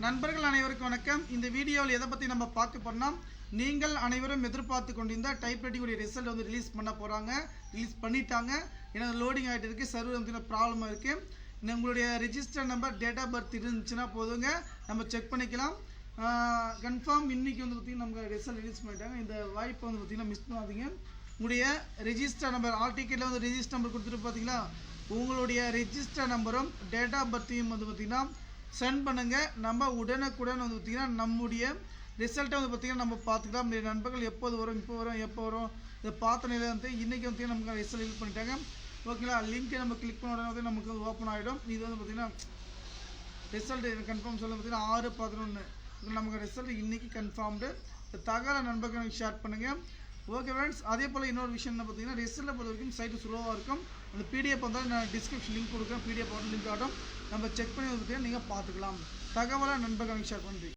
நண்பர்கள் அனைவருக்கும் வணக்கம். இந்த வீடியோவில் எதை பற்றி நம்ம பார்க்க போறோம்னா, நீங்கள் அனைவரும் எதிர்பார்த்து கொண்டிருந்த டைப்ரைட்டிங் உடைய ரிசல்ட் வந்து ரிலீஸ் பண்ண போகிறாங்க. ரிலீஸ் பண்ணிட்டாங்க. ஏன்னா லோடிங் ஆகிட்டு இருக்குது, சர்வர் வந்து ப்ராப்ளமாக இருக்குது. உங்களுடைய register number, date of birth இருந்துச்சுன்னா போதுங்க, நம்ம செக் பண்ணிக்கலாம். கன்ஃபார்ம் இன்றைக்கி வந்து பார்த்திங்கன்னா நமக்கு ரிசல்ட் ரிலீஸ் பண்ணிட்டாங்க. இந்த வாய்ப்பை வந்து பார்த்திங்கன்னா மிஸ் பண்ணாதீங்க. உங்களுடைய ரெஜிஸ்டர் நம்பர், ஆல் டிக்கெட்டில் வந்து ரெஜிஸ்டர் நம்பர் கொடுத்துட்டு பார்த்தீங்களா, உங்களுடைய ரெஜிஸ்டர் நம்பரும் டேட் ஆஃப் பர்த்தையும் வந்து பார்த்திங்கன்னா சென்ட் பண்ணுங்கள். நம்ம உடனுக்குடன் வந்து பார்த்திங்கன்னா நம்முடைய ரிசல்ட்டை வந்து பார்த்திங்கன்னா நம்ம பார்த்துக்கலாம். நம்முடைய நண்பர்கள் எப்போது வரும், எப்போ வரும் இதை பார்த்த நிலையில் வந்து இன்றைக்கி வந்து நமக்கு ரிசல்ட் ரிலீஸ் பண்ணிட்டாங்க. ஓகேங்களா, லிங்க்கை நம்ம கிளிக் பண்ண உடனே வந்து நமக்கு வந்து ஓப்பன் ஆகிடும். இது வந்து பார்த்திங்கன்னா ரிசல்ட் கன்ஃபார்ம் சொல்ல பார்த்திங்கன்னா 6/11 நமக்கு ரிசல்ட் இன்றைக்கி கன்ஃபார்ம்டு. தகவலை நண்பர்களுக்கு ஷேர் பண்ணுங்கள். ஓகே ஃப்ரெண்ட்ஸ், அதே போல் இன்னொரு விஷயம் என்ன பார்த்தீங்கன்னா, ரிசல்ட்டை பொறுத்த வரைக்கும் சைட்டு ஸ்லோவாக இருக்கும். அந்த பிடிஎஃப் வந்தால் நான் டிஸ்கிரிப்ஷன் லிங்க் கொடுக்குறேன். பிடிஎஃப் லிங்க் ஆகும், நம்ம செக் பண்ணி வந்து நீங்கள் பார்த்துக்கலாம். தகவலை நண்பர்களுக்கு ஷேர் பண்ணுறீங்க.